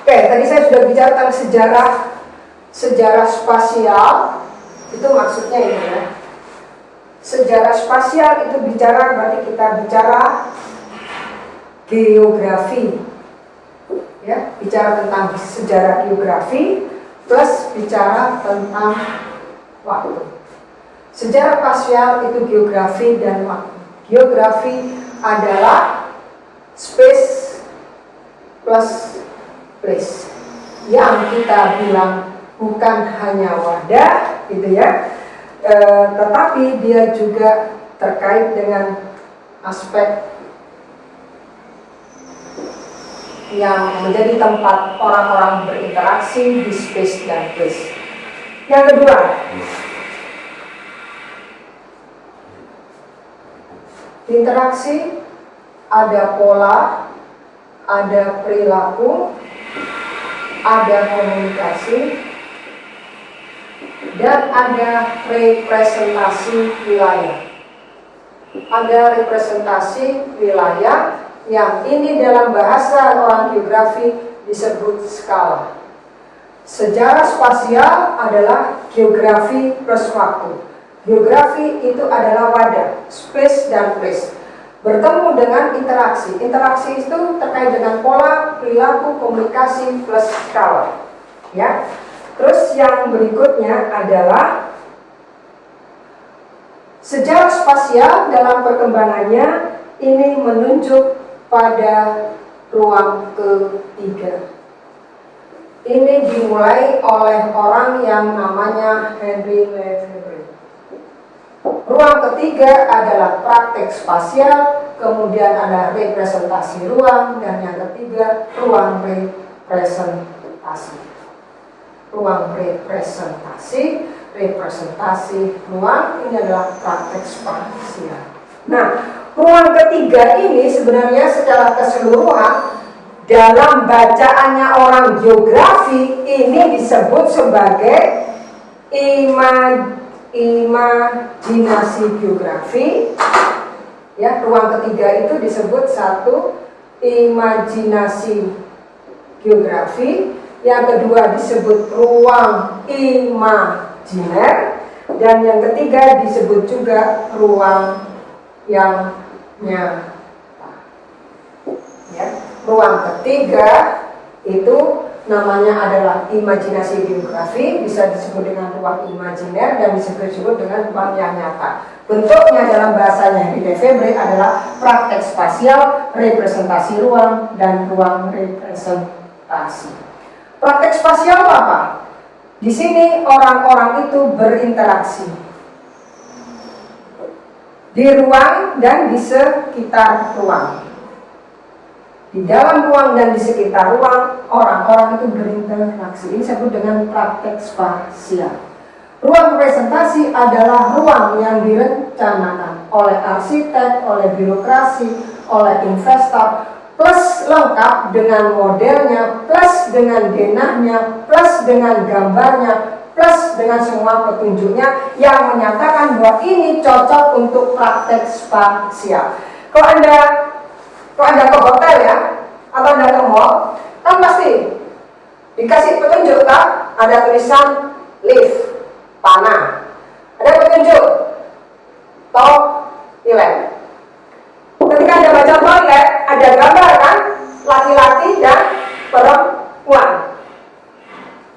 Oke, tadi saya sudah bicara tentang sejarah spasial. Itu maksudnya ini ya. Sejarah spasial itu berarti kita bicara geografi. Ya, bicara tentang sejarah geografi plus bicara tentang waktu. Sejarah spasial itu geografi dan waktu. Geografi adalah space plus place yang kita bilang bukan hanya wadah gitu ya, tetapi dia juga terkait dengan aspek yang menjadi tempat orang-orang berinteraksi di space dan place. Yang kedua, interaksi, ada pola, ada perilaku, ada komunikasi, dan ada representasi wilayah. Ada representasi wilayah yang ini dalam bahasa orang geografi disebut skala. Sejarah spasial adalah geografi plus waktu. Geografi itu adalah wadah, space dan place. Bertemu dengan interaksi. Interaksi itu terkait dengan pola, perilaku, komunikasi plus skala. Ya. Terus yang berikutnya adalah sejarah spasial dalam perkembangannya ini menunjuk pada ruang ketiga. Ini dimulai oleh orang yang namanya Henry Lefebvre. Ruang ketiga adalah praktek spasial, kemudian ada representasi ruang, dan yang ketiga ruang representasi. Ruang representasi ruang ini adalah praktek spasial. Nah, ruang ketiga ini sebenarnya secara keseluruhan dalam bacaannya orang geografi ini disebut sebagai imajinasi geografi. Ya, ruang ketiga itu disebut satu imajinasi geografi, yang kedua disebut ruang imajiner, dan yang ketiga disebut juga ruang yang nyata. Ya, ruang ketiga itu namanya adalah imajinasi geografi, bisa disebut dengan ruang imajiner dan disebut dengan ruang yang nyata. Bentuknya dalam bahasanya Henry Lefebvre adalah praktek spasial, representasi ruang, dan ruang representasi. Praktek spasial apa? Di sini orang-orang itu berinteraksi di ruang dan di sekitar ruang. Di dalam ruang dan di sekitar ruang, orang-orang itu berinteraksi. Ini disebut dengan praktek spasial. Ruang representasi adalah ruang yang direncanakan oleh arsitek, oleh birokrasi, oleh investor, plus lengkap dengan modelnya, plus dengan denahnya, plus dengan gambarnya, plus dengan semua petunjuknya yang menyatakan bahwa ini cocok untuk praktek spasial. Kalau Anda ke hotel ya, atau Anda ke mall, kan pasti dikasih petunjuk kan? Ada tulisan lift, panah, ada petunjuk toilet. Ketika Anda baca toilet, ada gambar kan? Laki-laki dan perempuan.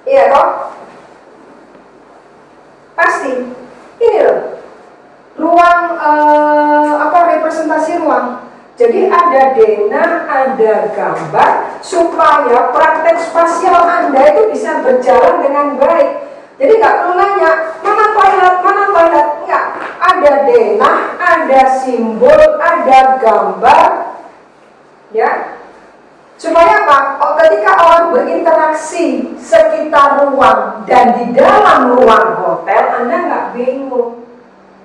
Iya toh? Pasti. Ini loh, ruang representasi ruang. Jadi ada denah, ada gambar supaya praktek spasial Anda itu bisa berjalan dengan baik. Jadi nggak perlu nanya mana toilet, enggak. Ada denah, ada simbol, ada gambar, ya. Supaya apa? Ketika orang berinteraksi sekitar ruang dan di dalam ruang hotel, Anda nggak bingung.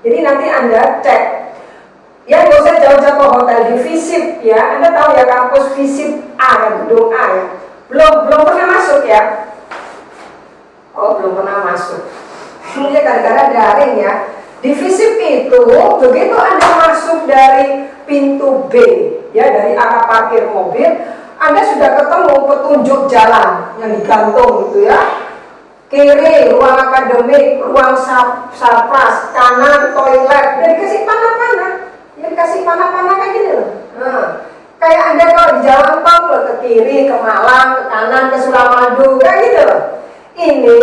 Jadi nanti Anda cek. Ya, nggak usah jauh-jauh ke hotel, di Visip ya. Anda tahu ya kampus Visip A, gedung A ya. Belum pernah masuk ya. Oh, belum pernah masuk. Ini kadang-kadang daring ya. Di Visip itu begitu Anda masuk dari pintu B, ya dari arah parkir mobil, Anda sudah ketemu petunjuk jalan yang digantung gitu ya. Kiri ruang akademik, ruang sarpras, kanan toilet, udah dikasih panah-panah, ya dikasih panah-panah kayak gini loh. Nah, kayak Anda kalau di jalan tol loh, ke kiri, ke Malang, ke kanan, ke Suramadu, kayak gitu loh. Ini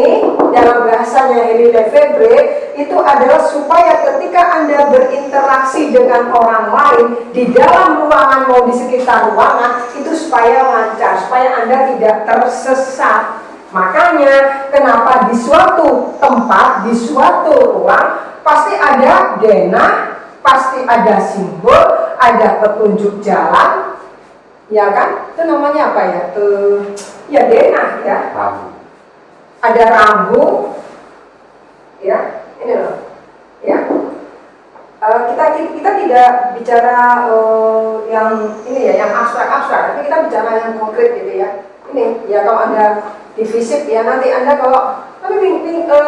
dalam bahasanya Henry Lefebvre itu adalah supaya ketika Anda berinteraksi dengan orang lain di dalam ruangan mau di sekitar ruangan itu supaya lancar, supaya Anda tidak tersesat. Makanya kenapa di suatu tempat, di suatu ruang pasti ada denah, pasti ada simbol, ada petunjuk jalan, ya kan? Itu namanya apa ya? Ya denah ya. Ada rambu, ya ini loh, ya. Kita tidak bicara yang ini ya, yang abstrak-abstrak, tapi kita bicara yang konkret gitu ya. Ini ya kalau Anda di FISIP ya nanti Anda kalau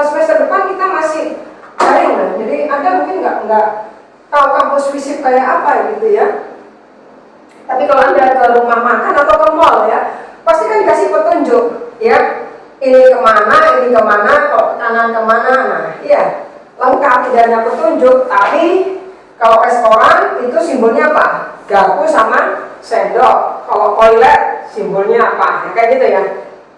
semester depan kita masih daring lah, jadi Anda mungkin nggak tahu kampus FISIP kayak apa gitu ya. Tapi kalau Anda ke rumah makan atau ke mall ya, pasti kan dikasih petunjuk ya. Ini kemana, kalau ke kanan kemana, nah iya lengkap tidak ada petunjuk. Tapi kalau restoran itu simbolnya apa? Garpu sama sendok. Kalau toilet simbolnya apa? Ya, kayak gitu ya.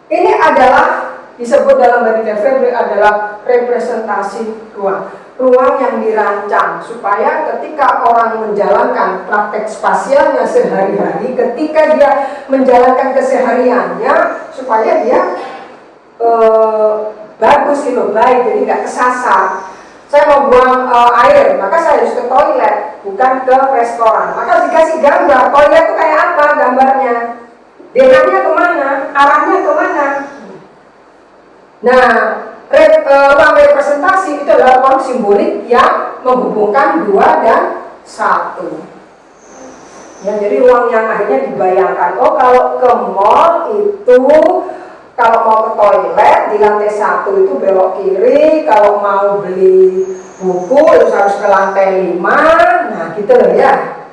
Ini adalah disebut dalam Henry Lefebvre adalah representasi ruang. Ruang yang dirancang supaya ketika orang menjalankan praktek spasialnya sehari-hari, ketika dia menjalankan kesehariannya, supaya dia bagus gitu, baik, jadi nggak kesasar. Saya mau buang air, maka saya harus ke toilet, bukan ke restoran. Maka dikasih gambar, toilet itu kayak apa gambarnya, denahnya kemana, arahnya kemana. Nah, ruang representasi itu adalah ruang simbolik yang menghubungkan 2 dan 1. Ya, jadi ruang yang akhirnya dibayangkan. Oh, kalau ke mall itu kalau mau ke toilet di lantai 1 itu belok kiri, kalau mau beli buku itu harus ke lantai 5, nah gitu loh ya.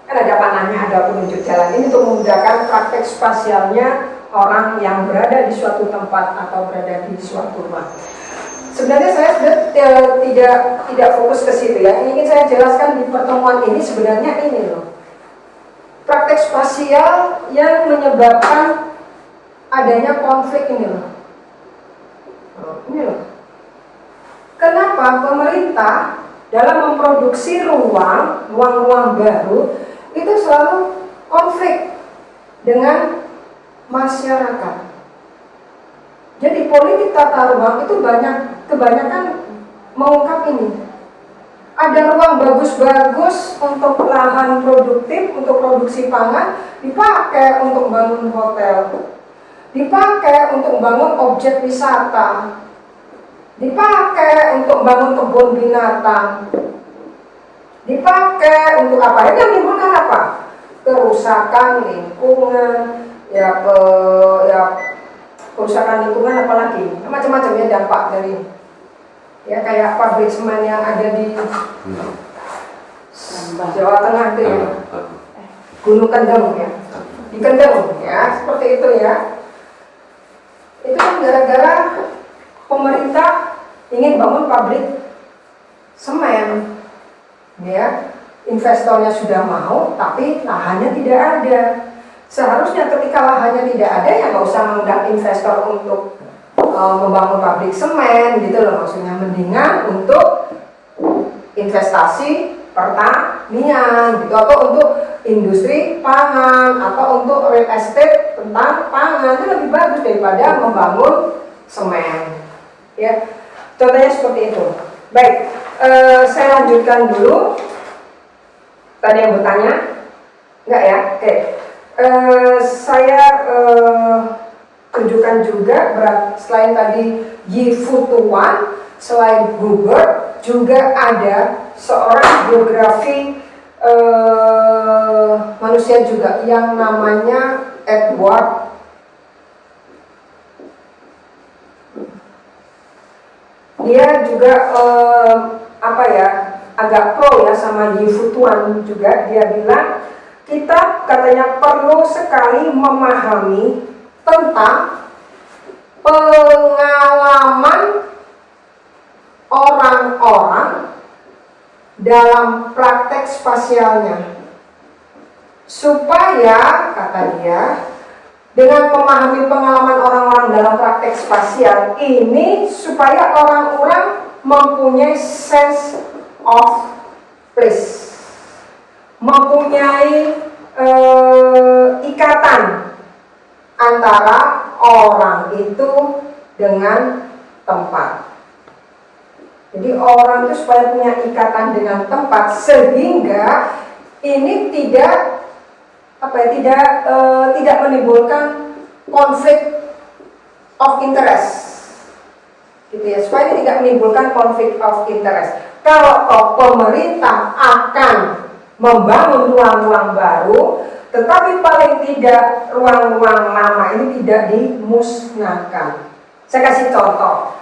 Kan ada panahnya, ada penunjuk jalan ini untuk memudahkan praktek spasialnya orang yang berada di suatu tempat atau berada di suatu ruang. Sebenarnya saya tidak fokus ke situ ya. Yang ingin saya jelaskan di pertemuan ini sebenarnya ini loh. Praktek spasial yang menyebabkan adanya konflik ini loh. Ini loh. Kenapa pemerintah dalam memproduksi ruang-ruang baru itu selalu konflik dengan masyarakat. Jadi politik tata ruang itu kebanyakan mengungkap ini. Ada ruang bagus-bagus untuk lahan produktif, untuk produksi pangan, dipakai untuk bangun hotel, dipakai untuk bangun objek wisata, dipakai untuk bangun kebun binatang, dipakai untuk apa? Itu menimbulkan apa? Kerusakan lingkungan, kerusakan lingkungan apalagi macam-macam ya dampak dari ya kayak pabrik semen yang ada di Jawa Tengah itu ya, Gunung Kendeng ya, di Kendeng ya, seperti itu ya. Itu kan gara-gara pemerintah ingin bangun pabrik semen ya, investornya sudah mau tapi lahannya tidak ada. Seharusnya ketika lahannya tidak ada ya nggak usah mengundang investor untuk membangun pabrik semen gitu loh, maksudnya mendingan untuk investasi pertanian gitu, atau untuk industri pangan, atau untuk real estate tentang pangan, itu lebih bagus daripada membangun semen ya. Contohnya seperti itu. Baik, saya lanjutkan dulu. Tadi yang bertanya enggak ya? Oke. Saya tunjukkan juga selain tadi Yi-Fu Tuan, selain Gruber juga ada seorang biografi manusia juga yang namanya Edward. Dia juga agak pro ya sama Yi-Fu Tuan juga. Dia bilang kita katanya perlu sekali memahami tentang pengalaman orang-orang dalam praktek spasialnya, supaya kata dia dengan memahami pengalaman orang-orang dalam praktek spasial ini, supaya orang-orang mempunyai sense of place, mempunyai ikatan antara orang itu dengan tempat. Jadi orang itu supaya punya ikatan dengan tempat, sehingga ini tidak tidak menimbulkan konflik of interest, gitu ya, supaya ini tidak menimbulkan konflik of interest. Kalau pemerintah akan membangun ruang-ruang baru, tetapi paling tidak ruang-ruang lama ini tidak dimusnahkan. Saya kasih contoh,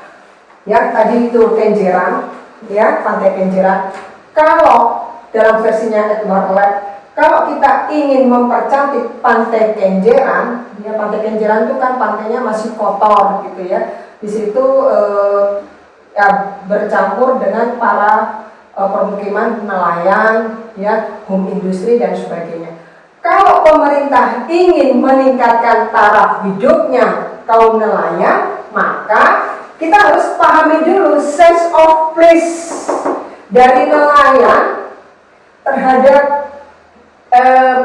ya, tadi itu Kenjeran, ya, Pantai Kenjeran. Kalau dalam versinya Edward Lepp, kalau kita ingin mempercantik Pantai Kenjeran, ya, Pantai Kenjeran itu kan pantainya masih kotor, gitu ya. Di situ ya, bercampur dengan para permukiman nelayan, ya, home industri dan sebagainya. Kalau pemerintah ingin meningkatkan taraf hidupnya kaum nelayan, maka kita harus pahami dulu sense of place dari nelayan terhadap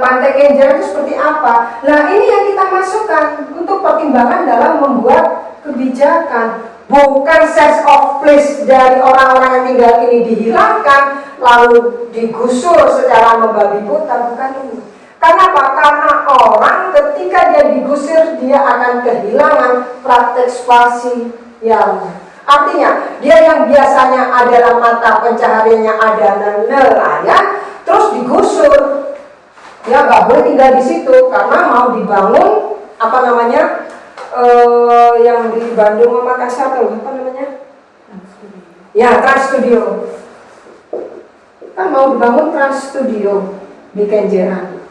Pantai Kenjeran itu seperti apa. Nah, ini yang kita masukkan untuk pertimbangan dalam membuat kebijakan. Bukan sense of place dari orang-orang yang tinggal ini dihilangkan lalu digusur secara membabi buta, bukan ini. Karena apa? Karena orang ketika dia digusur, dia akan kehilangan praktek spasialnya. Artinya, dia yang biasanya adalah mata pencahariannya ada nelayan, terus digusur. Ya, nggak boleh tinggal di situ karena mau dibangun apa namanya, yang di Bandung sama Makassar, apa namanya? Ya, Trans Studio. Kan mau dibangun Trans Studio di Kenjeran.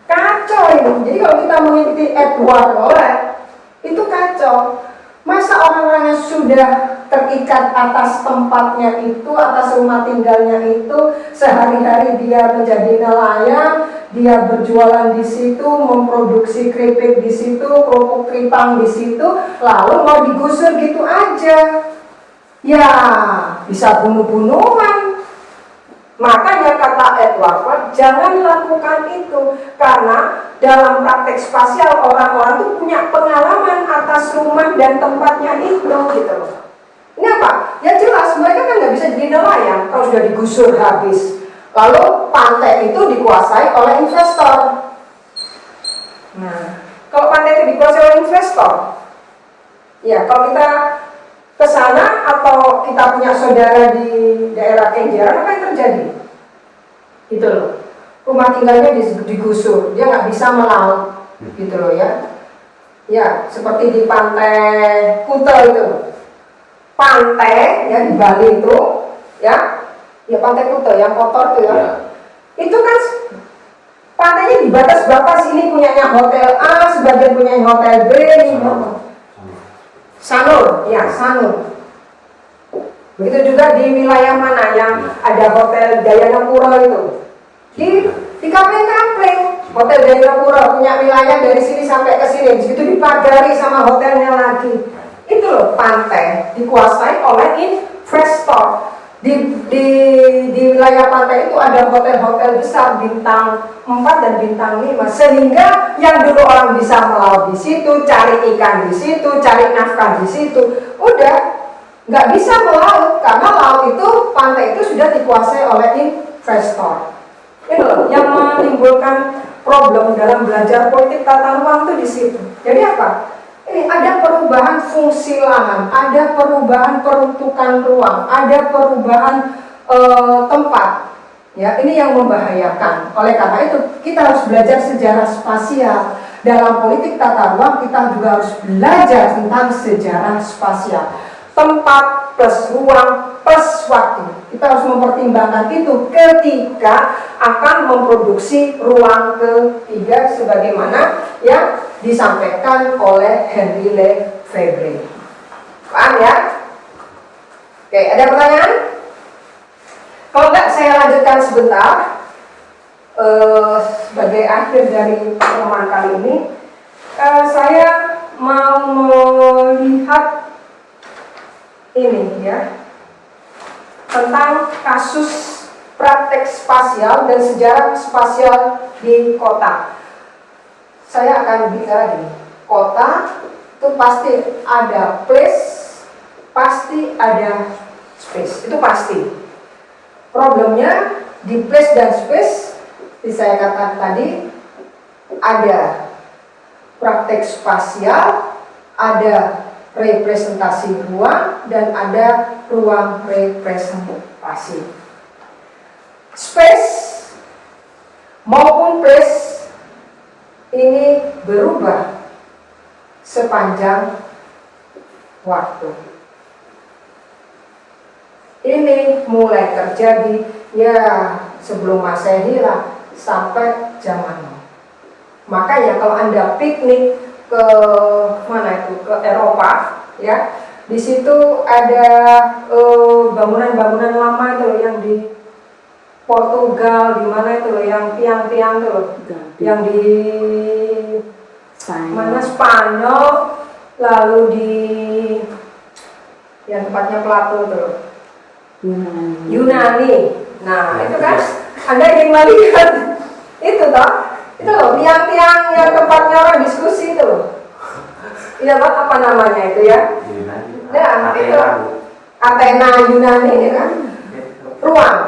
Kacau ini. Jadi kalau kita mengikuti Edward Lepp, itu kacau. Masa orang-orang yang sudah terikat atas tempatnya itu, atas rumah tinggalnya itu, sehari-hari dia menjadi nelayan, dia berjualan di situ, memproduksi keripik di situ, kerupuk tripang di situ, lalu mau digusur gitu aja. Ya, bisa bunuh-bunuhan. Makanya kata Edward Lepp, jangan lakukan itu, karena dalam praktek spasial orang-orang itu punya pengalaman atas rumah dan tempatnya itu, gitu loh. Ini apa? Ya jelas mereka kan nggak bisa jadi nelayan kalau sudah digusur habis. Lalu pantai itu dikuasai oleh investor. Nah, kalau pantai itu dikuasai oleh investor, ya kalau kita ke sana atau kita punya saudara di daerah Kenjeran, apa yang terjadi? Gitu loh. Rumah tinggalnya digusur, dia nggak bisa melaut, gitu loh ya. Ya, seperti di Pantai Kuta itu. Pantai ya di Bali itu, ya Pantai Kuta yang kotor itu ya. Itu kan pantainya dibatas-batas, ini punyanya hotel A, sebagian punyanya hotel B, ini Sanur, ya Sanur. Begitu juga di wilayah mana yang ada hotel Dayanapura itu. Di Kapling-Kapling, hotel Dayanapura punya wilayah dari sini sampai ke sini, begitu dipagari sama hotelnya lagi. Itu loh, pantai dikuasai oleh investor. Di wilayah pantai itu ada hotel-hotel besar bintang 4 dan bintang 5, sehingga yang dulu orang bisa melaut di situ, cari ikan di situ, cari nafkah di situ, udah nggak bisa melaut karena laut itu, pantai itu sudah dikuasai oleh investor. Ini loh yang menimbulkan problem dalam belajar politik tata ruang itu di situ. Jadi apa? Ini ada perubahan fungsi lahan, ada perubahan peruntukan ruang, ada perubahan tempat. Ya, ini yang membahayakan. Oleh karena itu, kita harus belajar sejarah spasial. Dalam politik tata ruang, kita juga harus belajar tentang sejarah spasial. Tempat plus ruang plus waktu. Kita harus mempertimbangkan itu ketika akan memproduksi ruang ketiga sebagaimana yang disampaikan oleh Henri Lefebvre. Paham ya? Oke, ada pertanyaan? Kalau enggak, saya lanjutkan sebentar. Sebagai akhir dari pertemuan kali ini, saya mau melihat ini ya, tentang kasus praktek spasial dan sejarah spasial di kota. Saya akan bicara gini, kota itu pasti ada place, pasti ada space, itu pasti. Problemnya di place dan space, seperti saya katakan tadi, ada praktek spasial, ada representasi ruang, dan ada ruang representasi. Space maupun place ini berubah sepanjang waktu. Ini mulai terjadi ya sebelum Masehi lah sampai zaman now. Makanya kalau Anda piknik ke mana itu, ke Eropa ya, di situ ada bangunan-bangunan lama itu loh, yang di Portugal, di mana itu loh, yang tiang-tiang itu loh, yang di mana Spanyol, lalu di yang tempatnya Plato itu loh, Yunani. Nah itu kan Anda ingin melihat itu toh, itu loh tiang-tiang yang tempatnya orang diskusi itu loh. Iya Pak, apa namanya itu ya? Ya itu Athena Yunani ya kan. Ruang,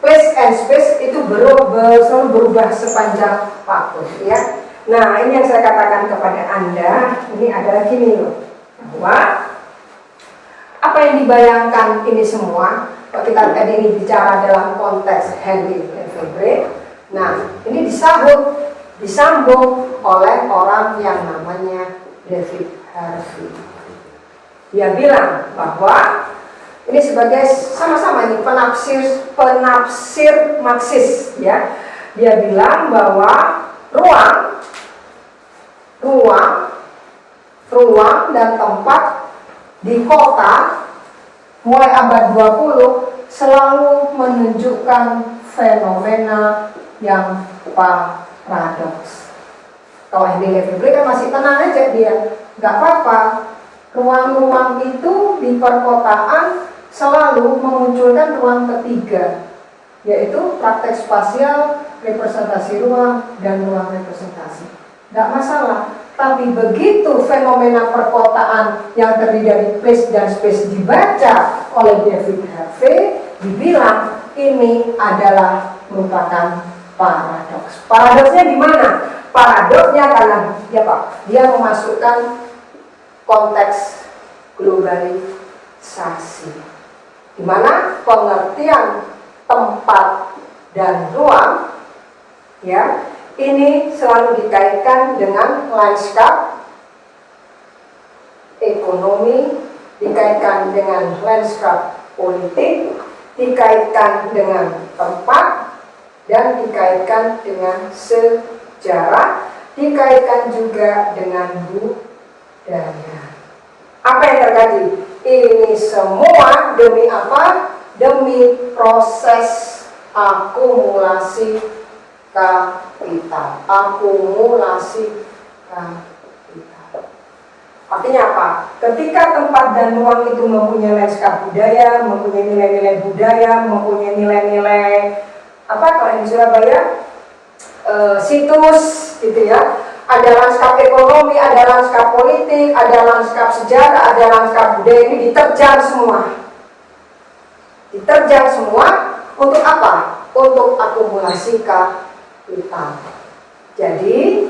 place and space itu selalu berubah sepanjang waktu ya. Nah ini yang saya katakan kepada Anda, ini adalah gini loh, bahwa apa yang dibayangkan ini semua, kalau kita tadi ini bicara dalam konteks Henri Lefebvre, nah ini disambung oleh orang yang namanya David Harvey. Dia bilang bahwa ini sebagai sama-sama ini penafsir Marxis ya. Dia bilang bahwa ruang dan tempat di kota mulai abad 20 selalu menunjukkan fenomena yang paradoks. Kalau Henri Lefebvre kan masih tenang aja dia, nggak apa-apa. Ruang-ruang itu di perkotaan selalu memunculkan ruang ketiga, yaitu praktek spasial, representasi ruang, dan ruang representasi. Nggak masalah. Tapi begitu fenomena perkotaan yang terdiri dari place dan space dibaca oleh David Harvey, dibilang ini adalah merupakan paradoks. Paradoksnya di mana? Paradoksnya karena dia memasukkan konteks globalisasi, di mana pengertian tempat dan ruang ya ini selalu dikaitkan dengan lanskap ekonomi, dikaitkan dengan lanskap politik, dikaitkan dengan tempat, dan dikaitkan dengan sejarah, dikaitkan juga dengan budaya. Apa yang terjadi? Ini semua demi apa? Demi proses akumulasi kapital. Akumulasi kapital. Artinya apa? Ketika tempat dan ruang itu mempunyai lanskap budaya, mempunyai nilai-nilai budaya, mempunyai nilai-nilai apa kalau di Surabaya situs gitu ya. Ada lanskap ekonomi, ada lanskap politik, ada lanskap sejarah, ada lanskap budaya, ini diterjang semua. Diterjang semua untuk apa? Untuk akumulasi kapital. Jadi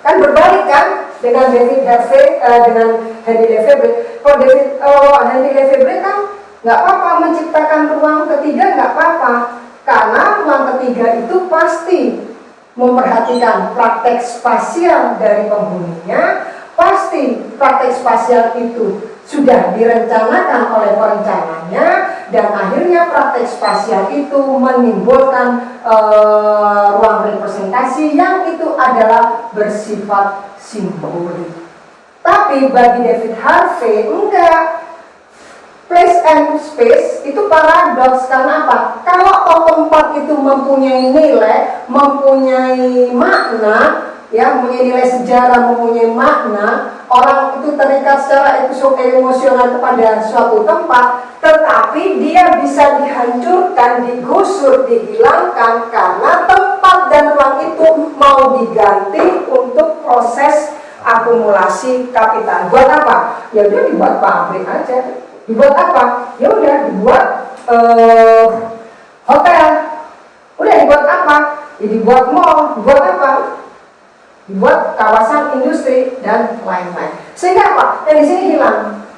kan berbalik kan dengan David Harvey, dengan Henri Lefebvre. Kalau Henri Lefebvre kan nggak apa-apa menciptakan ruang ketiga, nggak apa-apa, karena ruang ketiga itu pasti memperhatikan praktek spasial dari penghuninya, Pasti praktek spasial itu sudah direncanakan oleh perencananya, dan akhirnya praktek spasial itu menimbulkan ruang representasi yang itu adalah bersifat simbolik. Tapi bagi David Harvey enggak. Place and space itu paradoks. Karena apa? Kalau tempat itu mempunyai nilai, mempunyai makna, ya, mempunyai nilai sejarah, mempunyai makna, orang itu terikat secara emosional kepada suatu tempat, tetapi dia bisa dihancurkan, digusur, dihilangkan karena tempat dan ruang itu mau diganti untuk proses akumulasi kapital. Buat apa? Ya udah dibuat pabrik aja. Dibuat apa? Ya udah dibuat hotel. Udah dibuat apa? Ya dibuat mall. Dibuat apa? Dibuat kawasan industri dan lain-lain. Sehingga apa? Yang di sini hilang.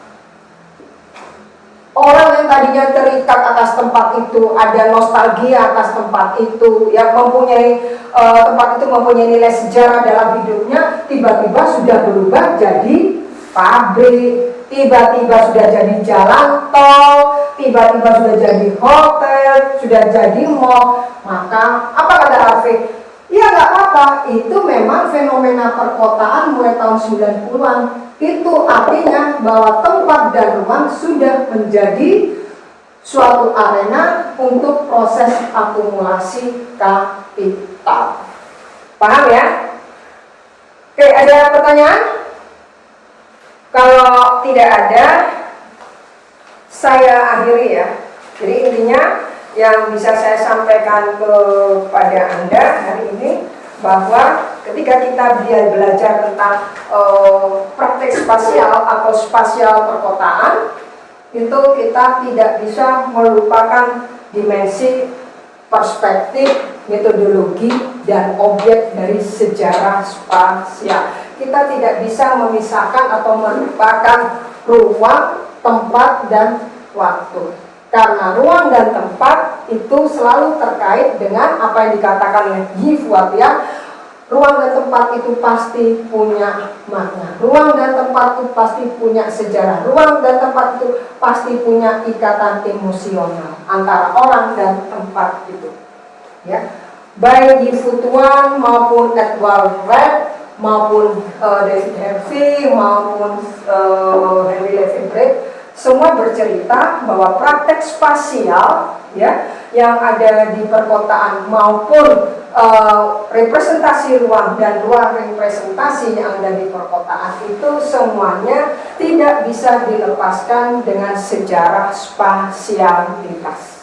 Orang yang tadinya terikat atas tempat itu, ada nostalgia atas tempat itu, yang mempunyai tempat itu mempunyai nilai sejarah dalam hidupnya, tiba-tiba sudah berubah jadi pabrik, tiba-tiba sudah jadi jalan tol, tiba-tiba sudah jadi hotel, sudah jadi mall. Maka apa kata Harvey? Ya nggak apa-apa, itu memang fenomena perkotaan mulai tahun 90-an. Itu artinya bahwa tempat dan ruang sudah menjadi suatu arena untuk proses akumulasi kapital. Paham ya? Oke, ada pertanyaan? Kalau tidak ada, saya akhiri ya. Jadi intinya yang bisa saya sampaikan kepada Anda hari ini, bahwa ketika kita belajar tentang praktek spasial atau spasial perkotaan, itu kita tidak bisa melupakan dimensi perspektif, metodologi, dan objek dari sejarah spasial. Kita tidak bisa memisahkan atau melupakan ruang, tempat, dan waktu. Karena ruang dan tempat itu selalu terkait dengan apa yang dikatakan oleh Gifford, ya. Ruang dan tempat itu pasti punya makna. Ruang dan tempat itu pasti punya sejarah. Ruang dan tempat itu pasti punya ikatan emosional antara orang dan tempat itu. Ya, baik Gifford maupun Edward Wright maupun David Harvey maupun Henry Levy-Brett, semua bercerita bahwa praktek spasial, ya, yang ada di perkotaan maupun representasi ruang dan ruang representasi yang ada di perkotaan itu semuanya tidak bisa dilepaskan dengan sejarah spasialitas.